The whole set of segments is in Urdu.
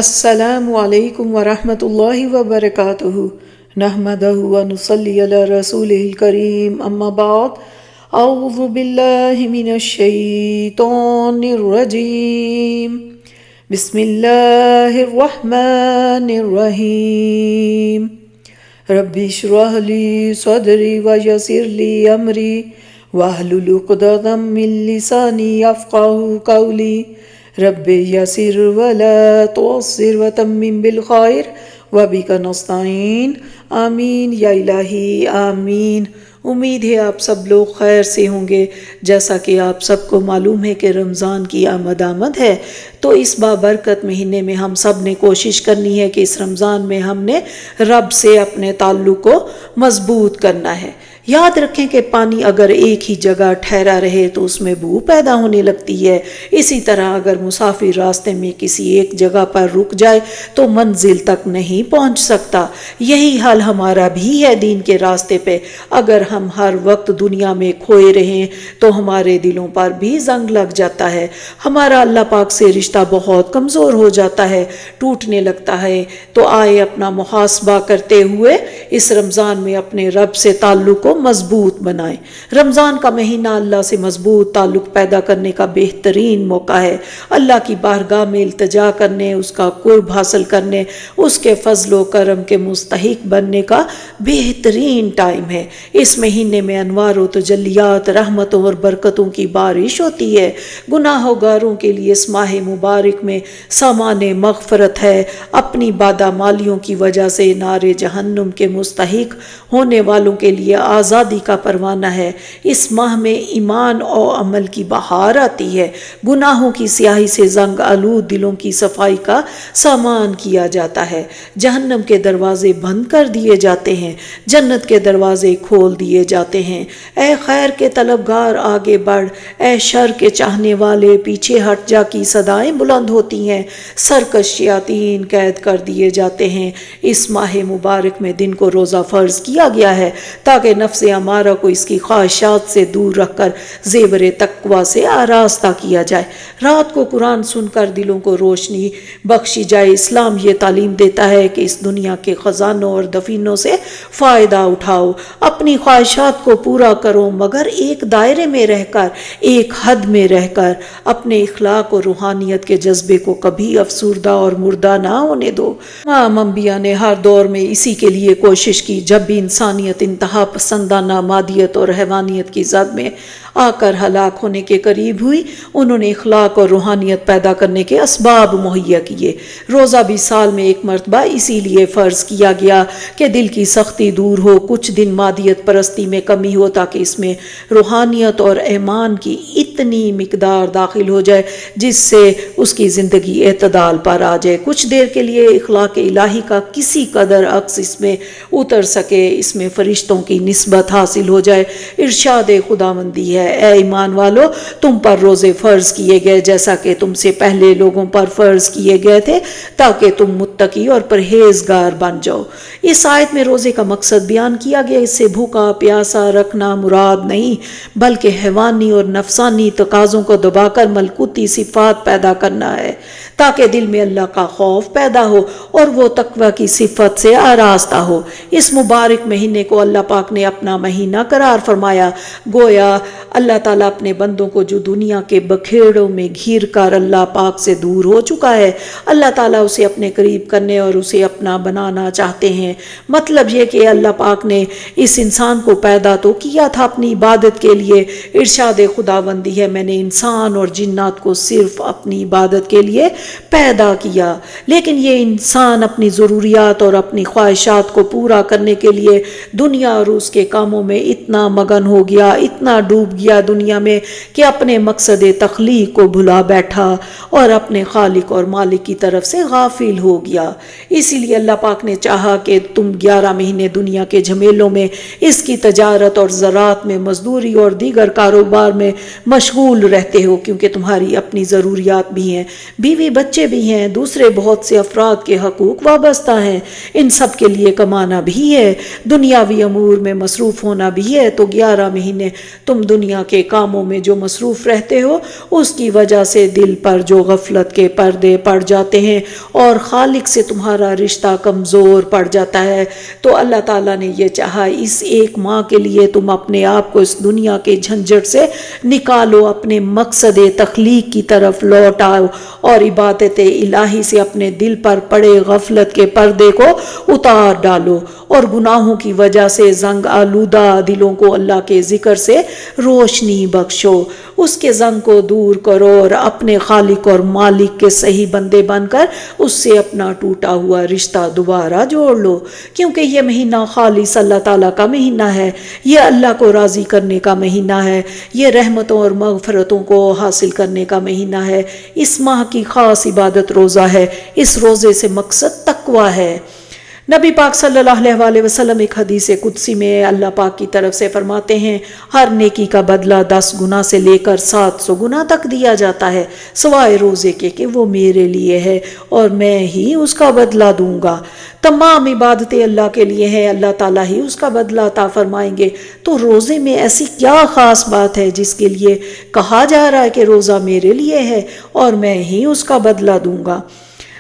السلام علیکم ورحمۃ اللہ وبرکاتہ نحمدہ ونصلی علی رسولہ الکریم اما بعد اعوذ باللہ من الشیطان الرجیم بسم اللہ الرحمن الرحیم رب اشرح لی صدری ویسر لی امری واحلل عقدۃ من لسانی یفقہوا قولی رب یسر ولا تعسر وتمم بالخیر وبک نستعین آمین یا الہی آمین۔ امید ہے آپ سب لوگ خیر سے ہوں گے۔ جیسا کہ آپ سب کو معلوم ہے کہ رمضان کی آمد ہے، تو اس بابرکت مہینے میں ہم سب نے کوشش کرنی ہے کہ اس رمضان میں ہم نے رب سے اپنے تعلق کو مضبوط کرنا ہے۔ یاد رکھیں کہ پانی اگر ایک ہی جگہ ٹھہرا رہے تو اس میں بو پیدا ہونے لگتی ہے۔ اسی طرح اگر مسافر راستے میں کسی ایک جگہ پر رک جائے تو منزل تک نہیں پہنچ سکتا۔ یہی حال ہمارا بھی ہے دین کے راستے پہ۔ اگر ہم ہر وقت دنیا میں کھوئے رہیں تو ہمارے دلوں پر بھی زنگ لگ جاتا ہے، ہمارا اللہ پاک سے رشتہ بہت کمزور ہو جاتا ہے، ٹوٹنے لگتا ہے۔ تو آئے اپنا محاسبہ کرتے ہوئے اس رمضان میں اپنے رب سے تعلق کو مضبوط بنائیں۔ رمضان کا مہینہ اللہ سے مضبوط تعلق پیدا کرنے کا بہترین موقع ہے۔ اللہ کی بارگاہ میں التجا کرنے، اس کا قرب حاصل کرنے، اس کے فضل و کرم کے مستحق بننے کا بہترین ٹائم ہے۔ اس مہینے میں انوار و تجلیات، رحمتوں اور برکتوں کی بارش ہوتی ہے۔ گناہ گاروں کے لیے اس ماہ مبارک میں سامان مغفرت ہے۔ اپنی بادامالیوں کی وجہ سے نار جہنم کے مستحق ہونے والوں کے لیے آزادی کا پروانہ ہے۔ اس ماہ میں ایمان اور عمل کی بہار آتی ہے۔ گناہوں کی سیاہی سے زنگ آلود دلوں کی صفائی کا سامان کیا جاتا ہے۔ جہنم کے دروازے بند کر دیے جاتے ہیں، جنت کے دروازے کھول دیے جاتے ہیں۔ اے خیر کے طلبگار آگے بڑھ، اے شر کے چاہنے والے پیچھے ہٹ جا کی صدائیں بلند ہوتی ہیں۔ سرکش شیاطین قید کر دیے جاتے ہیں۔ اس ماہ مبارک میں دن کو روزہ فرض کیا گیا ہے تاکہ نفس امارہ کو اس کی خواہشات سے دور رکھ کر زیور تقوی سے آراستہ کیا جائے۔ رات کو قرآن سن کر دلوں کو روشنی بخشی جائے۔ اسلام یہ تعلیم دیتا ہے کہ اس دنیا کے خزانوں اور دفینوں سے فائدہ اٹھاؤ، اپنی خواہشات کو پورا کرو، مگر ایک دائرے میں رہ کر، ایک حد میں رہ کر۔ اپنے اخلاق اور روحانیت کے جذبے کو کبھی افسردہ اور مردہ نہ ہونے دو۔ تمام انبیاء نے ہر دور میں اسی کے لیے کوشش کی۔ جب بھی انسانیت انتہا پسندانہ مادیت اور حیوانیت کی زد میں آ کر ہلاک ہونے کے قریب ہوئی، انہوں نے اخلاق اور روحانیت پیدا کرنے کے اسباب مہیا کیے۔ روزہ بھی سال میں ایک مرتبہ اسی لیے فرض کیا گیا کہ دل کی سختی دور ہو، کچھ دن مادیت پرستی میں کمی ہو تاکہ اس میں روحانیت اور ایمان کی اتنی مقدار داخل ہو جائے جس سے اس کی زندگی اعتدال پر آ جائے۔ کچھ دیر کے لیے اخلاق الہی کا کسی قدر عکس اس میں اتر سکے، اس میں فرشتوں کی نسبت حاصل ہو جائے۔ ارشاد خداوندی ہے، اے ایمان والو، تم پر روزے فرض کیے گئے جیسا کہ تم سے پہلے لوگوں پر فرض کیے گئے تھے تاکہ تم متقی اور پرہیزگار بن جاؤ۔ اس آیت میں روزے کا مقصد بیان کیا گیا۔ اس سے بھوکا پیاسا رکھنا مراد نہیں بلکہ حیوانی اور نفسانی تقاضوں کو دبا کر ملکوتی صفات پیدا کرنا ہے تاکہ دل میں اللہ کا خوف پیدا ہو اور وہ تقوی کی صفت سے آراستہ ہو۔ اس مبارک مہینے کو اللہ پاک نے اپنا مہینہ قرار فرمایا، گویا اللہ تعالیٰ اپنے بندوں کو جو دنیا کے بکھیڑوں میں گھیر کر اللہ پاک سے دور ہو چکا ہے، اللہ تعالیٰ اسے اپنے قریب کرنے اور اسے اپنا بنانا چاہتے ہیں۔ مطلب یہ کہ اللہ پاک نے اس انسان کو پیدا تو کیا تھا اپنی عبادت کے لیے۔ ارشاد خداوندی ہے، میں نے انسان اور جنات کو صرف اپنی عبادت کے لیے پیدا کیا، لیکن یہ انسان اپنی ضروریات اور اپنی خواہشات کو پورا کرنے کے لیے دنیا اور اس کے کاموں میں اتنا مگن ہو گیا، اتنا ڈوب گیا دنیا میں کہ اپنے مقصد تخلیق کو بھلا بیٹھا اور اپنے خالق اور مالک کی طرف سے غافل ہو گیا۔ اسی لیے اللہ پاک نے چاہا کہ تم 11 مہینے دنیا کے جھمیلوں میں، اس کی تجارت اور زراعت میں، مزدوری اور دیگر کاروبار میں مشغول رہتے ہو، کیونکہ تمہاری اپنی ضروریات بھی ہیں، بیوی بچے بھی ہیں، دوسرے بہت سے افراد کے حقوق وابستہ ہیں، ان سب کے لیے کمانا بھی ہے، دنیاوی امور میں مصروف ہونا بھی ہے۔ تو 11 مہینے تم دنیا دنیا کے کاموں میں جو مصروف رہتے ہو اس کی وجہ سے دل پر جو غفلت کے پردے پڑ جاتے ہیں اور خالق سے تمہارا رشتہ کمزور پڑ جاتا ہے، تو اللہ تعالیٰ نے یہ چاہا اس ایک ماہ کے لیے تم اپنے آپ کو اس دنیا کے جھنجھٹ سے نکالو، اپنے مقصد تخلیق کی طرف لوٹ آؤ اور عبادت الہی سے اپنے دل پر پڑے غفلت کے پردے کو اتار ڈالو، اور گناہوں کی وجہ سے زنگ آلودہ دلوں کو اللہ کے ذکر سے روشنی بخشو، اس کے زنگ کو دور کرو اور اپنے خالق اور مالک کے صحیح بندے بن کر اس سے اپنا ٹوٹا ہوا رشتہ دوبارہ جوڑ لو، کیونکہ یہ مہینہ خالص اللہ تعالیٰ کا مہینہ ہے، یہ اللہ کو راضی کرنے کا مہینہ ہے، یہ رحمتوں اور مغفرتوں کو حاصل کرنے کا مہینہ ہے۔ اس ماہ کی خاص عبادت روزہ ہے، اس روزے سے مقصد تقوی ہے۔ نبی پاک صلی اللہ علیہ وآلہ وسلم ایک حدیث قدسی میں اللہ پاک کی طرف سے فرماتے ہیں، ہر نیکی کا بدلہ 10 گنا سے لے کر 700 گنا تک دیا جاتا ہے، سوائے روزے کے کہ وہ میرے لیے ہے اور میں ہی اس کا بدلہ دوں گا۔ تمام عبادتیں اللہ کے لیے ہیں، اللہ تعالیٰ ہی اس کا بدلہ عطا فرمائیں گے، تو روزے میں ایسی کیا خاص بات ہے جس کے لیے کہا جا رہا ہے کہ روزہ میرے لیے ہے اور میں ہی اس کا بدلہ دوں گا؟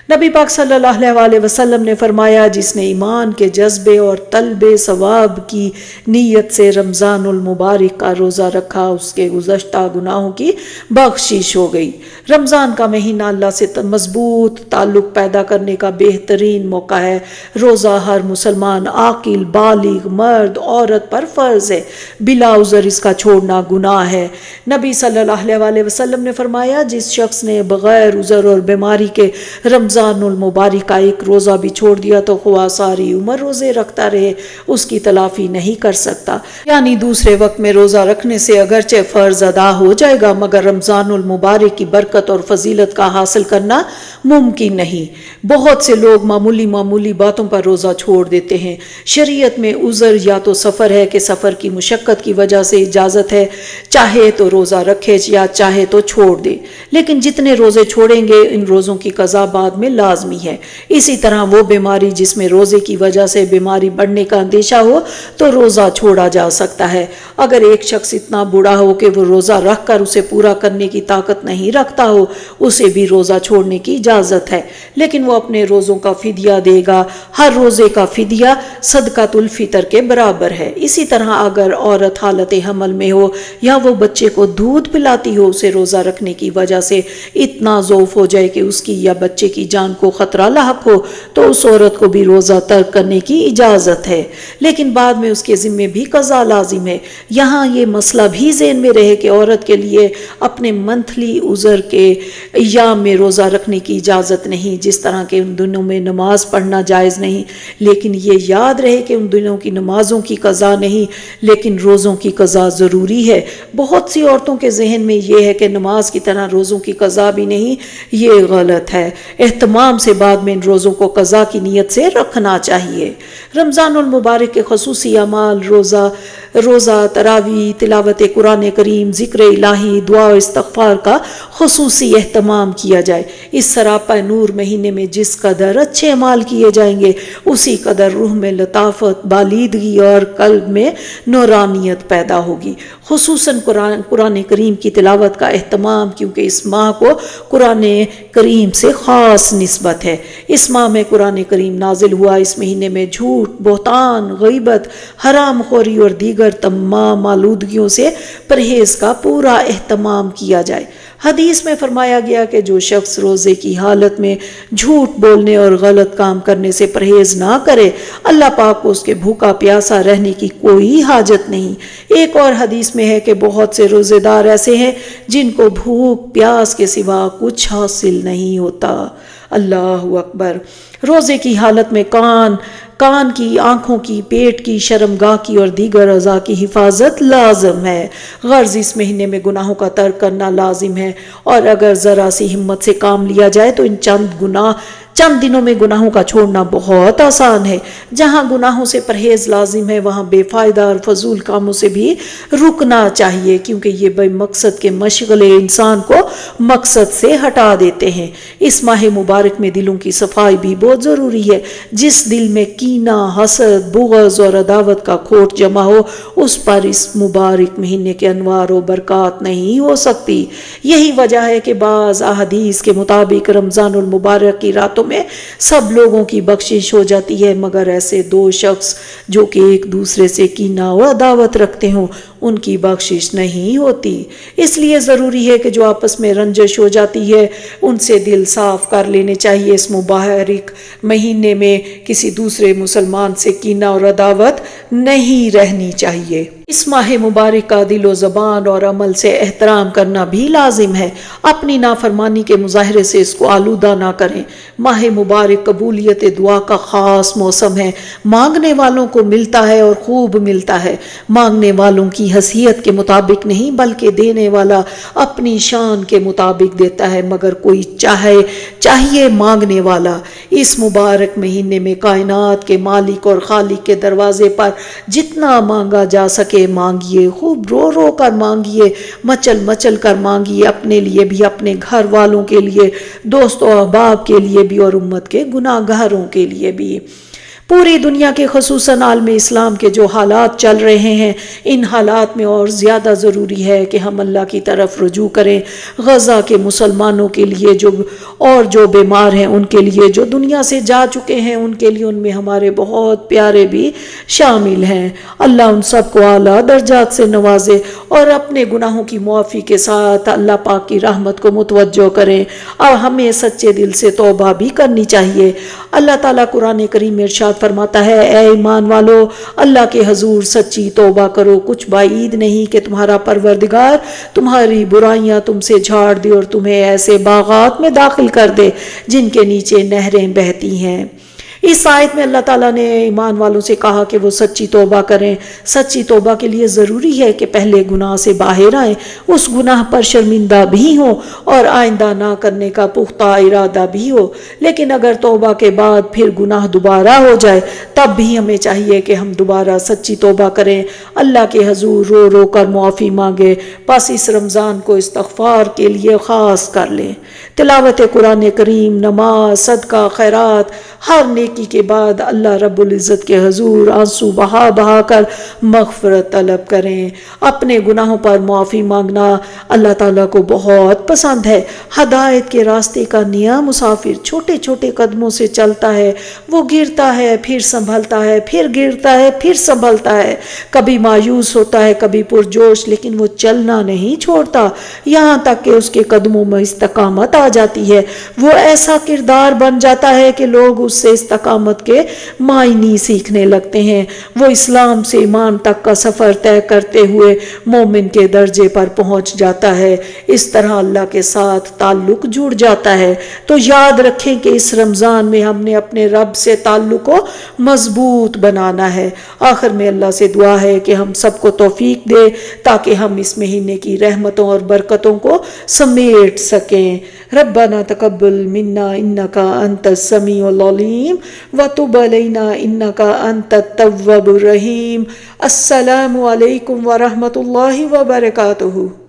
نبی پاک صلی اللہ علیہ وآلہ وسلم نے فرمایا، جس نے ایمان کے جذبے اور طلب ثواب کی نیت سے رمضان المبارک کا روزہ رکھا، اس کے گزشتہ گناہوں کی بخشش ہو گئی۔ رمضان کا مہینہ اللہ سے مضبوط تعلق پیدا کرنے کا بہترین موقع ہے۔ روزہ ہر مسلمان عاقل بالغ مرد عورت پر فرض ہے، بلا عذر اس کا چھوڑنا گناہ ہے۔ نبی صلی اللہ علیہ وآلہ وسلم نے فرمایا، جس شخص نے بغیر عذر اور بیماری کے رمضان المبارک کا ایک روزہ بھی چھوڑ دیا تو خواہ ساری عمر روزے رکھتا رہے اس کی تلافی نہیں کر سکتا، یعنی دوسرے وقت میں روزہ رکھنے سے اگرچہ فرض ادا ہو جائے گا مگر رمضان المبارک کی برکت اور فضیلت کا حاصل کرنا ممکن نہیں۔ بہت سے لوگ معمولی باتوں پر روزہ چھوڑ دیتے ہیں۔ شریعت میں عذر یا تو سفر ہے کہ سفر کی مشقت کی وجہ سے اجازت ہے، چاہے تو روزہ رکھے یا چاہے تو چھوڑ دے، لیکن جتنے روزے چھوڑیں گے ان روزوں کی قضا بعد میں لازمی ہے۔ اسی طرح وہ بیماری جس میں روزے کی وجہ سے بیماری بڑھنے کا اندیشہ ہو تو روزہ چھوڑا جا سکتا ہے۔ اگر ایک شخص اتنا بوڑھا ہو کہ وہ روزہ رکھ کر اسے پورا کرنے کی طاقت نہیں رکھتا ہو، اسے بھی روزہ چھوڑنے کی اجازت ہے، لیکن وہ اپنے روزوں کا فدیہ دے گا۔ ہر روزے کا فدیہ صدقۃ الفطر کے برابر ہے۔ اسی طرح اگر عورت حالت حمل میں ہو یا وہ بچے کو دودھ پلاتی ہو، اسے روزہ رکھنے کی وجہ سے اتنا ضعف ہو جائے کہ اس کی یا بچے کی جان کو خطرہ لاحق ہو تو اس عورت کو بھی روزہ ترک کرنے کی اجازت ہے، لیکن بعد میں اس کے ذمے بھی قضا لازم ہے۔ یہاں یہ مسئلہ بھی ذہن میں رہے کہ عورت کے لیے اپنے منتھلی عذر کے ایام میں روزہ رکھنے کی اجازت نہیں، جس طرح کہ ان دنوں میں نماز پڑھنا جائز نہیں، لیکن یہ یاد رہے کہ ان دنوں کی نمازوں کی قضا نہیں لیکن روزوں کی قضا ضروری ہے۔ بہت سی عورتوں کے ذہن میں یہ ہے کہ نماز کی طرح روزوں کی قضا بھی نہیں، یہ غلط ہے۔ اہتمام سے بعد میں ان روزوں کو قضا کی نیت سے رکھنا چاہیے۔ رمضان المبارک کے خصوصی اعمال روزہ، تراویح، تلاوت قرآن کریم، ذکر الہی، دعا و استغفار کا خصوصی اہتمام کیا جائے۔ اس سراپا نور مہینے میں جس قدر اچھے اعمال کیے جائیں گے اسی قدر روح میں لطافت، بالیدگی اور قلب میں نورانیت پیدا ہوگی۔ خصوصاً قرآن کریم کی تلاوت کا اہتمام، کیونکہ اس ماہ کو قرآن کریم سے خاص نسبت ہے۔ اس ماہ میں قرآن کریم نازل ہوا۔ اس مہینے میں جھوٹ، بہتان، غیبت، حرام خوری اور دیگر تمام آلودگیوں سے پرہیز کا پورا اہتمام کیا جائے۔ حدیث میں فرمایا گیا کہ جو شخص روزے کی حالت میں جھوٹ بولنے اور غلط کام کرنے سے پرہیز نہ کرے، اللہ پاک کو اس کے بھوکا پیاسا رہنے کی کوئی حاجت نہیں۔ ایک اور حدیث میں ہے کہ بہت سے روزے دار ایسے ہیں جن کو بھوک پیاس کے سوا کچھ حاصل نہیں ہوتا۔ اللہ اکبر۔ روزے کی حالت میں کان کی، آنکھوں کی، پیٹ کی، شرمگاہ کی اور دیگر اعضاء کی حفاظت لازم ہے۔ غرض اس مہینے میں گناہوں کا ترک کرنا لازم ہے، اور اگر ذرا سی ہمت سے کام لیا جائے تو ان چند دنوں میں گناہوں کا چھوڑنا بہت آسان ہے۔ جہاں گناہوں سے پرہیز لازم ہے وہاں بے فائدہ اور فضول کاموں سے بھی رکنا چاہیے، کیونکہ یہ بے مقصد کے مشغلے انسان کو مقصد سے ہٹا دیتے ہیں۔ اس ماہ مبارک میں دلوں کی صفائی بھی بہت ضروری ہے۔ جس دل میں کینہ، حسد، بغض اور عداوت کا کھوٹ جمع ہو، اس پر اس مبارک مہینے کے انوار و برکات نہیں ہو سکتی۔ یہی وجہ ہے کہ بعض احادیث کے مطابق رمضان المبارک کی راتوں میں سب لوگوں کی بخشش ہو جاتی ہے، مگر ایسے دو شخص جو کہ ایک دوسرے سے کینہ و عداوت رکھتے ہوں ان کی بخشش نہیں ہوتی۔ اس لیے ضروری ہے کہ جو آپس میں رنجش ہو جاتی ہے ان سے دل صاف کر لینے چاہیے۔ اس مبارک مہینے میں کسی دوسرے مسلمان سے کینہ اور عداوت نہیں رہنی چاہیے۔ اس ماہ مبارک کا دل و زبان اور عمل سے احترام کرنا بھی لازم ہے۔ اپنی نافرمانی کے مظاہرے سے اس کو آلودہ نہ کریں۔ ماہ مبارک قبولیت دعا کا خاص موسم ہے۔ مانگنے والوں کو ملتا ہے اور خوب ملتا ہے۔ مانگنے والوں کی حیثیت کے مطابق نہیں بلکہ دینے والا اپنی شان کے مطابق دیتا ہے، مگر کوئی چاہیے مانگنے والا۔ اس مبارک مہینے میں کائنات کے مالک اور خالق کے دروازے پر جتنا مانگا جا سکے مانگیے، خوب رو رو کر مانگیے، مچل مچل کر مانگیے، اپنے لیے بھی، اپنے گھر والوں کے لیے، دوست و احباب کے لیے بھی اور امت کے گناہ گاروں کے لیے بھی۔ پوری دنیا کے خصوصاً عالم اسلام کے جو حالات چل رہے ہیں ان حالات میں اور زیادہ ضروری ہے کہ ہم اللہ کی طرف رجوع کریں۔ غزہ کے مسلمانوں کے لیے جو بیمار ہیں ان کے لیے، جو دنیا سے جا چکے ہیں ان کے لیے، ان میں ہمارے بہت پیارے بھی شامل ہیں۔ اللہ ان سب کو اعلیٰ درجات سے نوازے اور اپنے گناہوں کی معافی کے ساتھ اللہ پاک کی رحمت کو متوجہ کریں، اور ہمیں سچے دل سے توبہ بھی کرنی چاہیے۔ اللہ تعالیٰ قرآن کریم میں ارشاد فرماتا ہے، اے ایمان والو اللہ کے حضور سچی توبہ کرو، کچھ بعید نہیں کہ تمہارا پروردگار تمہاری برائیاں تم سے جھاڑ دے اور تمہیں ایسے باغات میں داخل کر دے جن کے نیچے نہریں بہتی ہیں۔ اس آیت میں اللہ تعالیٰ نے ایمان والوں سے کہا کہ وہ سچی توبہ کریں۔ سچی توبہ کے لیے ضروری ہے کہ پہلے گناہ سے باہر آئیں، اس گناہ پر شرمندہ بھی ہوں اور آئندہ نہ کرنے کا پختہ ارادہ بھی ہو۔ لیکن اگر توبہ کے بعد پھر گناہ دوبارہ ہو جائے تب بھی ہمیں چاہیے کہ ہم دوبارہ سچی توبہ کریں، اللہ کے حضور رو رو کر معافی مانگیں۔ بس اس رمضان کو استغفار کے لیے خاص کر لیں۔ تلاوت قرآن کریم، نماز، صدقہ، خیرات، ہر نیکی کے بعد اللہ رب العزت کے حضور آنسو بہا بہا کر مغفرت طلب کریں۔ اپنے گناہوں پر معافی مانگنا اللہ تعالیٰ کو بہت پسند ہے۔ ہدایت کے راستے کا نیا مسافر چھوٹے چھوٹے قدموں سے چلتا ہے، وہ گرتا ہے پھر سنبھلتا ہے، پھر گرتا ہے پھر سنبھلتا ہے، کبھی مایوس ہوتا ہے کبھی پرجوش، لیکن وہ چلنا نہیں چھوڑتا یہاں تک کہ اس کے قدموں میں استقامت آ جاتی ہے۔ وہ ایسا کردار بن جاتا ہے کہ لوگ اس سے استقامت کے معنی سیکھنے لگتے ہیں۔ وہ اسلام سے ایمان تک کا سفر طے کرتے ہوئے مومن کے درجے پر پہنچ جاتا ہے۔ اس طرح اللہ کے ساتھ تعلق جڑ جاتا ہے۔ تو یاد رکھیں کہ اس رمضان میں ہم نے اپنے رب سے تعلق کو مضبوط بنانا ہے۔ آخر میں اللہ سے دعا ہے کہ ہم سب کو توفیق دے تاکہ ہم اس مہینے کی رحمتوں اور برکتوں کو سمیٹ سکیں۔ ربنا تقبل منا انک انت السمیع العلیم وتب علینا انک انت التواب الرحیم۔ السلام علیکم ورحمۃ اللہ وبرکاتہ۔